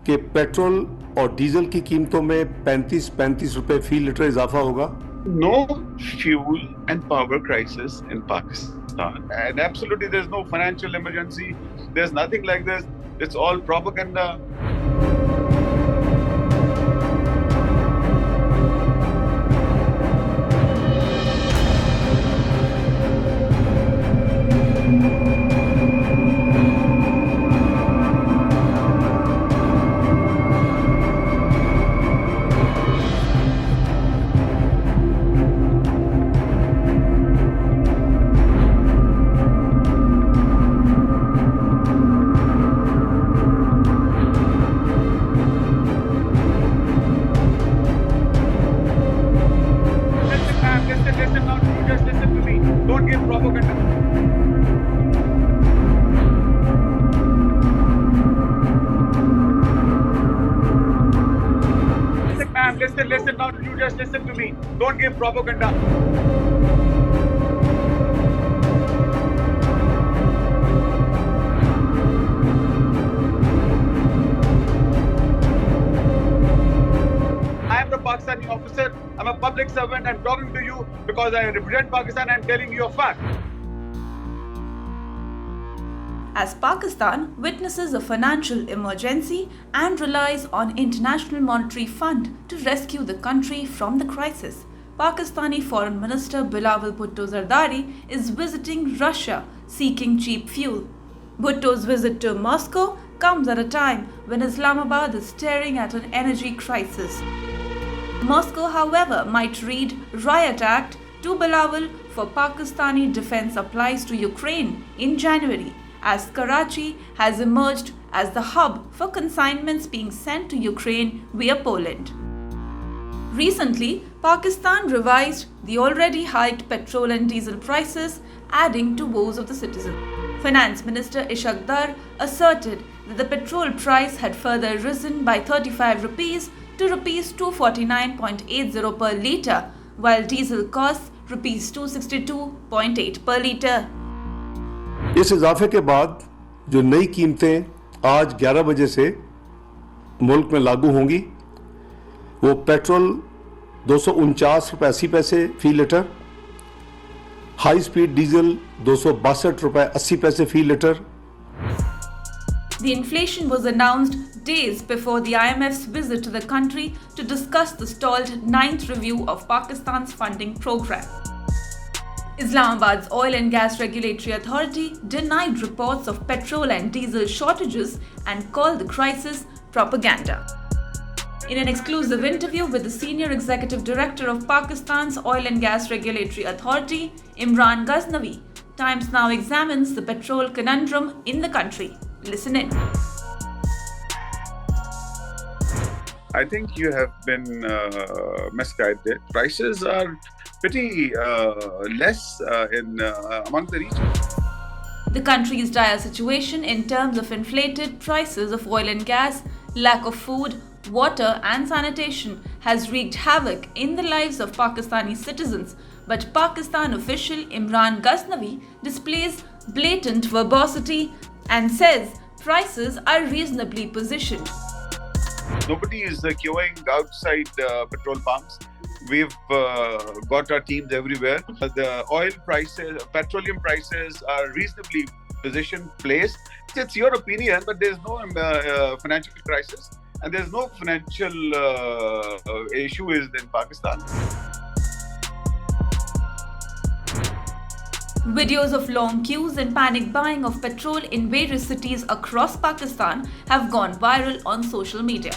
कि पेट्रोल और डीजल की कीमतों में 35 रुपए फी लीटर इजाफा होगा? No fuel and power crisis in Pakistan. And absolutely there's no financial emergency. There's nothing like this. It's all propaganda. Listen now, you just listen to me. Don't give propaganda. Listen now, you just listen to me. Don't give propaganda. I am the Pakistani officer. I'm a public servant. I'm talking to you because I represent Pakistan and telling you a fact. As Pakistan witnesses a financial emergency and relies on International Monetary Fund to rescue the country from the crisis, Pakistani Foreign Minister Bilawal Bhutto Zardari is visiting Russia seeking cheap fuel. Bhutto's visit to Moscow comes at a time when Islamabad is staring at an energy crisis. Moscow, however, might read Riot Act to Bilawal for Pakistani defense supplies to Ukraine in January, as Karachi has emerged as the hub for consignments being sent to Ukraine via Poland. Recently, Pakistan revised the already hiked petrol and diesel prices, adding to woes of the citizen. Finance Minister Ishaq Dar asserted that the petrol price had further risen by 35 rupees to rupees 249.80 per litre, while diesel costs rupees 262.8 per litre. इस इजाफे के बाद जो नई कीमतें आज 11 बजे से मुल्क में लागू होंगी वो पेट्रोल 249 रुपये 80 पैसे फी लीटर, हाई स्पीड डीजल 262 रुपये 80 पैसे फी litre. The inflation was announced days before the IMF's visit to the country to discuss the stalled 9th review of Pakistan's funding program. Islamabad's Oil and Gas Regulatory Authority denied reports of petrol and diesel shortages and called the crisis propaganda. In an exclusive interview with the Senior Executive Director of Pakistan's Oil and Gas Regulatory Authority, Imran Ghaznavi, Times Now examines the petrol conundrum in the country. Listen in. I think you have been misguided. Prices are pretty less among the region. The country's dire situation in terms of inflated prices of oil and gas, lack of food, water and sanitation has wreaked havoc in the lives of Pakistani citizens, but Pakistan official Imran Ghaznavi displays blatant verbosity and says prices are reasonably positioned. Nobody is queuing outside petrol pumps. We've got our teams everywhere. The oil prices, petroleum prices are reasonably positioned, placed. It's your opinion, but there's no financial crisis and there's no financial issue in Pakistan. Videos of long queues and panic buying of petrol in various cities across Pakistan have gone viral on social media.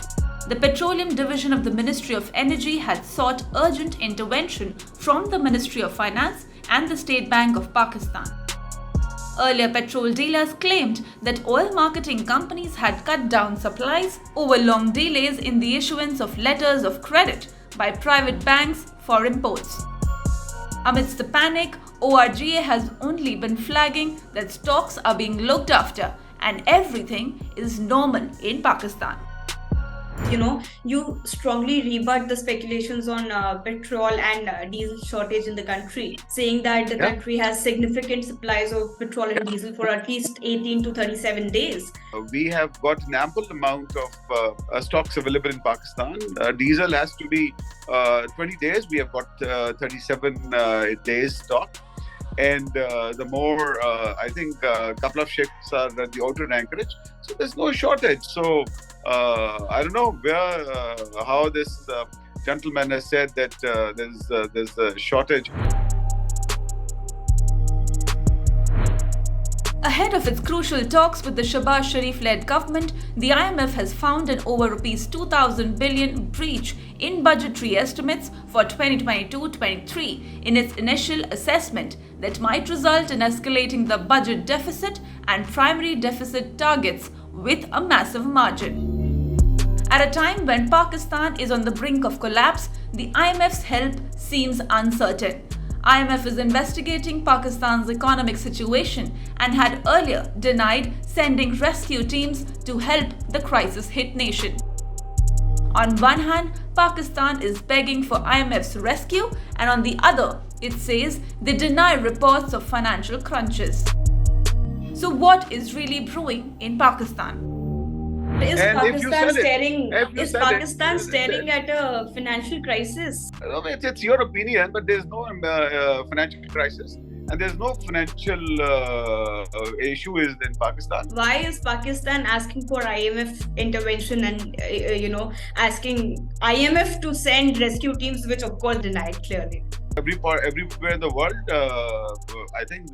The Petroleum Division of the Ministry of Energy had sought urgent intervention from the Ministry of Finance and the State Bank of Pakistan. Earlier, petrol dealers claimed that oil marketing companies had cut down supplies over long delays in the issuance of letters of credit by private banks for imports. Amidst the panic, ORGA has only been flagging that stocks are being looked after and everything is normal in Pakistan. You strongly rebut the speculations on petrol and diesel shortage in the country, saying that the country has significant supplies of petrol and diesel for at least 18 to 37 days. We have got an ample amount of stocks available in Pakistan. Diesel has to be 20 days. We have got 37 days stock. And the more, I think, a couple of ships are at the outer anchorage. So there's no shortage. So I don't know how this gentleman has said that there's a shortage. Ahead of its crucial talks with the Shahbaz Sharif-led government, the IMF has found an over Rs 2,000 billion breach in budgetary estimates for 2022-23 in its initial assessment that might result in escalating the budget deficit and primary deficit targets with a massive margin. At a time when Pakistan is on the brink of collapse, the IMF's help seems uncertain. IMF is investigating Pakistan's economic situation and had earlier denied sending rescue teams to help the crisis-hit nation. On one hand, Pakistan is begging for IMF's rescue, and on the other, it says they deny reports of financial crunches. So what is really brewing in Pakistan? Is Pakistan staring at a financial crisis? It's your opinion, but there's no financial crisis. And there's no financial issue in Pakistan. Why is Pakistan asking for IMF intervention and asking IMF to send rescue teams, which of course denied clearly? Everywhere in the world, I think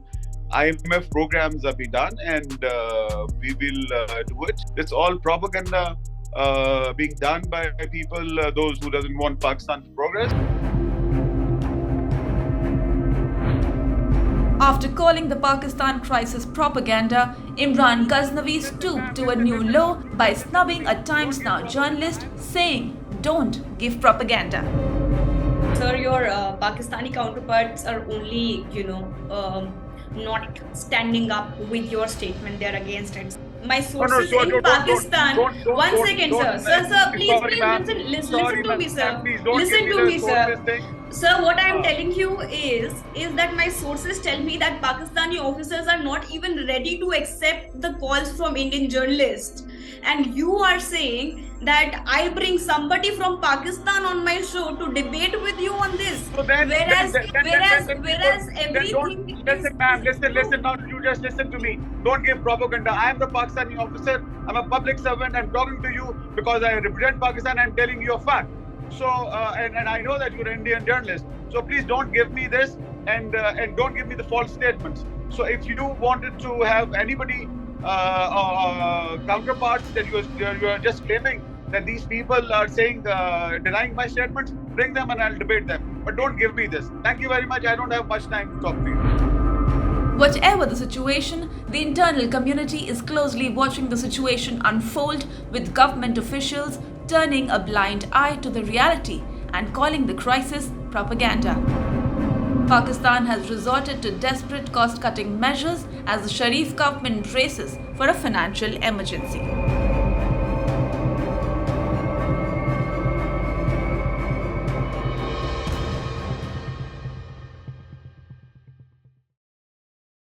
IMF programs are being done, and we will do it. It's all propaganda being done by people, those who doesn't want Pakistan to progress. After calling the Pakistan crisis propaganda, Imran Ghaznavi stooped to a new low by snubbing a Times Now journalist, saying, "Don't give propaganda." Sir, your Pakistani counterparts are only, not standing up with your statement. They're against it. My sources in Pakistan. One second, sir. Sir, please listen to me, sir. Listen to me, sir. Sir, what I am telling you is that my sources tell me that Pakistani officers are not even ready to accept the calls from Indian journalists. And you are saying that I bring somebody from Pakistan on my show to debate with you on this. So whereas everything. Listen, ma'am, listen. Now you just listen to me. Don't give propaganda. I am the Pakistani officer. I'm a public servant. I'm talking to you because I represent Pakistan. I'm telling you a fact. So, and I know that you're an Indian journalist. So please don't give me this and don't give me the false statements. So if you wanted to have anybody counterparts that you are just claiming that these people are saying denying my statements, bring them and I'll debate them. But don't give me this. Thank you very much. I don't have much time to talk to you. Whatever the situation, the internal community is closely watching the situation unfold, with government officials turning a blind eye to the reality and calling the crisis propaganda. Pakistan has resorted to desperate cost-cutting measures as the Sharif government braces for a financial emergency.